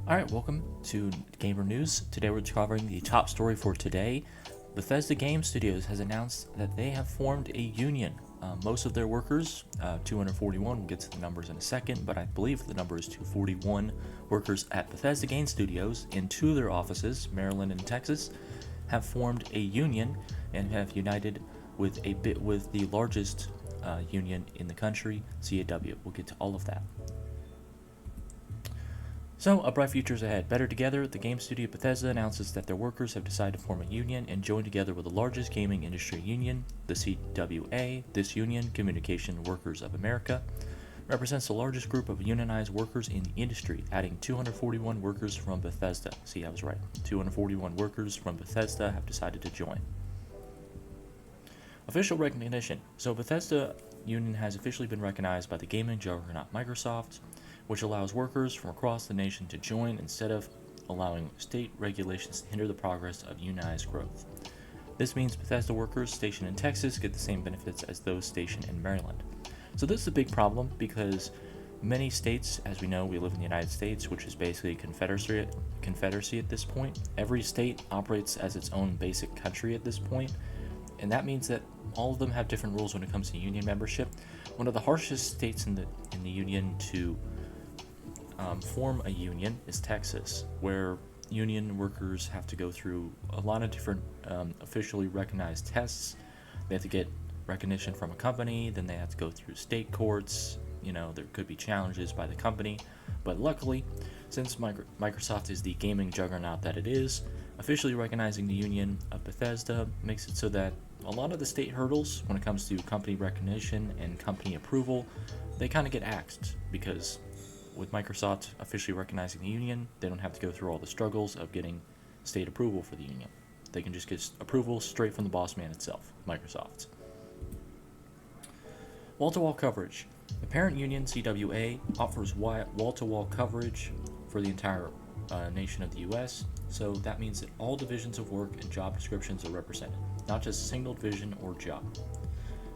Alright, welcome to Gamer News. Today we're covering the top story for today. Bethesda Studios has announced that they have formed a union. Most of their workers, 241, we'll get to the numbers in a second, but I believe the number is 241 workers at Bethesda Game Studios in two of their offices, Maryland and Texas, have formed a union and have united with the largest union in the country, CAW. We'll get to all of that. So, a bright future's ahead. Better together, the game studio Bethesda announces that their workers have decided to form a union and join together with the largest gaming industry union, the CWA. This union, Communication Workers of America, represents the largest group of unionized workers in the industry, adding 241 workers from Bethesda. See, I was right. 241 workers from Bethesda have decided to join. Official recognition. So, Bethesda union has officially been recognized by the gaming juggernaut Microsoft, which allows workers from across the nation to join instead of allowing state regulations to hinder the progress of unionized growth. This means Bethesda workers stationed in Texas get the same benefits as those stationed in Maryland. So this is a big problem because many states, as we know, we live in the United States, which is basically a confederacy at this point. Every state operates as its own basic country at this point, and that means that all of them have different rules when it comes to union membership. One of the harshest states in the union to form a union is Texas, where union workers have to go through a lot of different officially recognized tests. They have to get recognition from a company, then they have to go through state courts. You know, there could be challenges by the company, but luckily, since Microsoft is the gaming juggernaut that it is, officially recognizing the union of Bethesda makes it so that a lot of the state hurdles when it comes to company recognition and company approval, they kind of get axed, because with Microsoft officially recognizing the union, they don't have to go through all the struggles of getting state approval for the union. They can just get approval straight from the boss man itself, Microsoft. Wall-to-wall coverage. The parent union, CWA, offers wall-to-wall coverage for the entire nation of the U.S., so that means that all divisions of work and job descriptions are represented, not just a single division or job.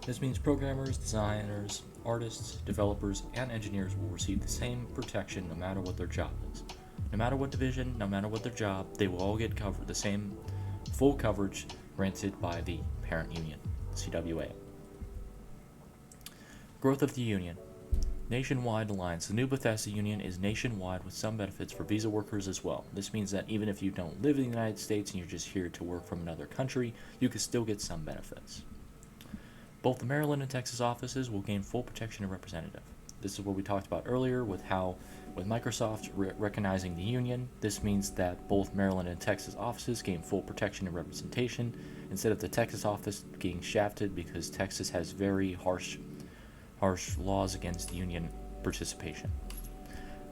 This means programmers, designers, artists, developers, and engineers will receive the same protection no matter what their job is. No matter what division, no matter what their job, they will all get covered the same full coverage granted by the parent union, CWA. Growth of the union. Nationwide alliance. The new Bethesda union is nationwide with some benefits for visa workers as well. This means that even if you don't live in the United States and you're just here to work from another country, you can still get some benefits. Both the Maryland and Texas offices will gain full protection and representative. This is what we talked about earlier with Microsoft recognizing the union. This means that both Maryland and Texas offices gain full protection and representation instead of the Texas office getting shafted because Texas has very harsh laws against union participation.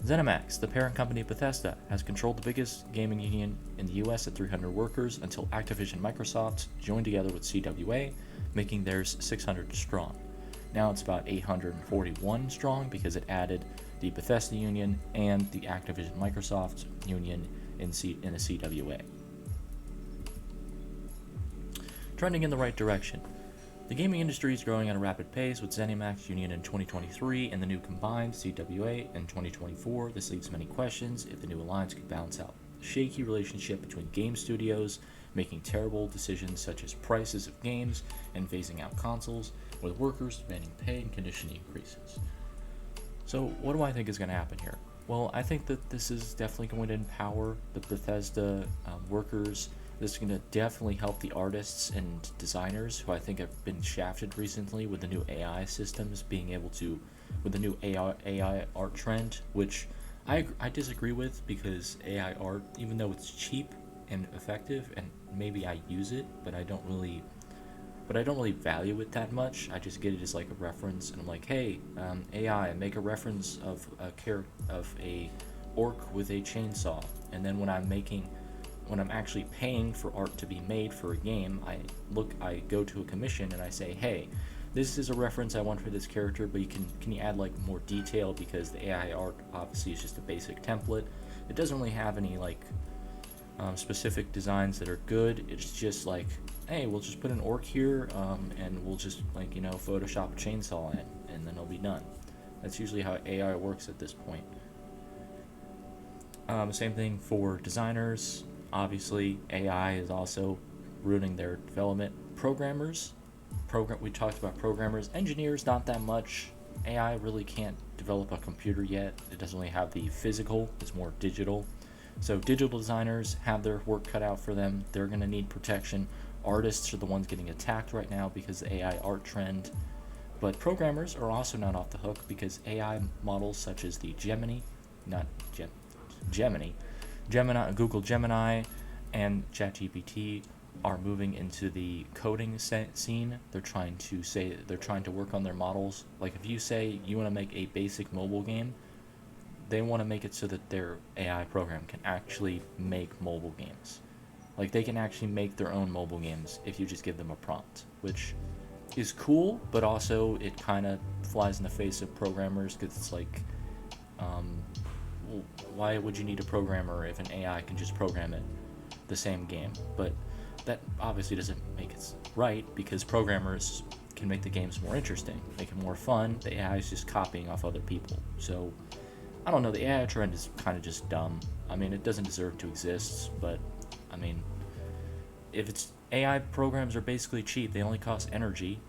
ZeniMax, the parent company of Bethesda, has controlled the biggest gaming union in the US at 300 workers until Activision and Microsoft joined together with CWA, making theirs 600 strong. Now it's about 841 strong because it added the Bethesda union and the Activision Microsoft union in a CWA. Trending in the right direction. The gaming industry is growing at a rapid pace with ZeniMax union in 2023 and the new combined CWA in 2024. This leaves many questions if the new alliance could balance out the shaky relationship between game studios making terrible decisions such as prices of games and phasing out consoles, with workers demanding pay and condition increases. So what do I think is going to happen here? Well, I think that this is definitely going to empower the Bethesda workers. This is going to definitely help the artists and designers who I think have been shafted recently with the new AI systems with the new AI art trend, which I disagree with, because AI art, even though it's cheap and effective and maybe I use it, but I don't really value it that much. I just get it as like a reference, and I'm like, hey, AI, make a reference of a orc with a chainsaw, and then when I'm actually paying for art to be made for a game, I go to a commission and I say, hey, this is a reference I want for this character, but can you add like more detail, because the AI art obviously is just a basic template. It doesn't really have any like specific designs that are good. It's just like, hey, we'll just put an orc here, and we'll just Photoshop a chainsaw in, and then it'll be done. That's usually how AI works at this point. Same thing for designers. Obviously, AI is also ruining their development. Programmers, we talked about programmers. Engineers, not that much. AI really can't develop a computer yet. It doesn't really have the physical. It's more digital. So digital designers have their work cut out for them. They're going to need protection. Artists are the ones getting attacked right now because of the AI art trend. But programmers are also not off the hook because AI models such as the Google Gemini, and ChatGPT are moving into the coding scene. They're trying to work on their models. Like if you say you want to make a basic mobile game, they want to make it so that their AI program can actually make mobile games. Like they can actually make their own mobile games if you just give them a prompt, which is cool, but also it kind of flies in the face of programmers because it's like, why would you need a programmer if an AI can just program it the same game? But that obviously doesn't make it right because programmers can make the games more interesting, make it more fun. The AI is just copying off other people. So I don't know, the AI trend is kind of just dumb. I mean, it doesn't deserve to exist, but I mean, if it's AI programs are basically cheap, they only cost energy,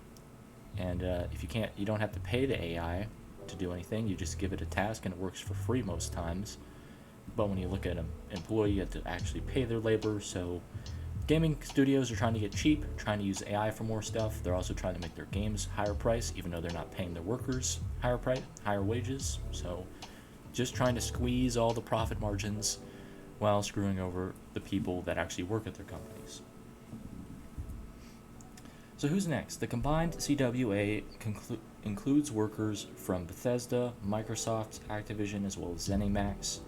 and if you don't have to pay the AI to do anything. You just give it a task and it works for free most times. But when you look at an employee, you have to actually pay their labor. So gaming studios are trying to get cheap, trying to use AI for more stuff. They're also trying to make their games higher price, even though they're not paying their workers higher wages. So just trying to squeeze all the profit margins while screwing over the people that actually work at their companies. So who's next? The combined CWA includes workers from Bethesda, Microsoft, Activision, as well as ZeniMax.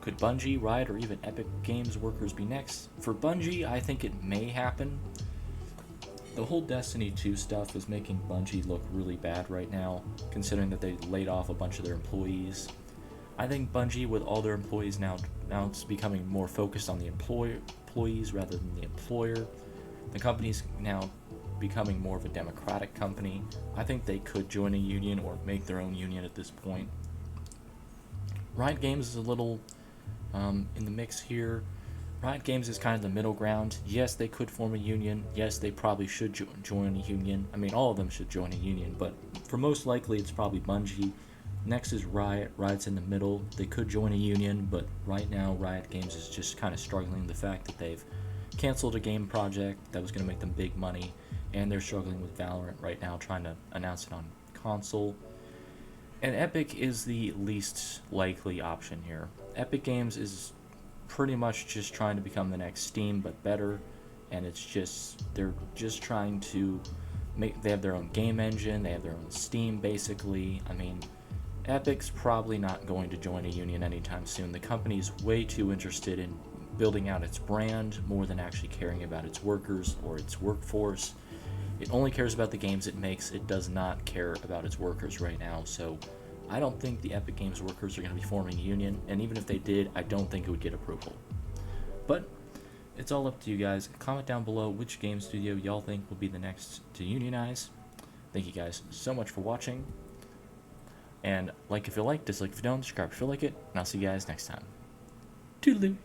Could Bungie, Riot, or even Epic Games workers be next? For Bungie, I think it may happen. The whole Destiny 2 stuff is making Bungie look really bad right now, considering that they laid off a bunch of their employees. I think Bungie, with all their employees now it's becoming more focused on the employees rather than the employer. The company's now becoming more of a democratic company. I think they could join a union or make their own union at this point. Riot Games is a little in the mix here. Riot Games is kind of the middle ground. Yes, they could form a union. Yes, they probably should join a union. I mean, all of them should join a union, but for most likely, it's probably Bungie. Next is Riot. Riot's in the middle. They could join a union, but right now, Riot Games is just kind of struggling with the fact that they've canceled a game project that was going to make them big money, and they're struggling with Valorant right now, trying to announce it on console. And Epic is the least likely option here. Epic Games is pretty much just trying to become the next Steam, but better, and they're just trying to they have their own game engine, they have their own Steam, basically. I mean, Epic's probably not going to join a union anytime soon. The company's way too interested in building out its brand more than actually caring about its workers or its workforce. It only cares about the games it makes. It does not care about its workers right now. So I don't think the Epic Games workers are going to be forming a union. And even if they did, I don't think it would get approval. But it's all up to you guys. Comment down below which game studio y'all think will be the next to unionize. Thank you guys so much for watching. And like if you like, dislike if you don't, subscribe if you like it. And I'll see you guys next time. Toodaloo.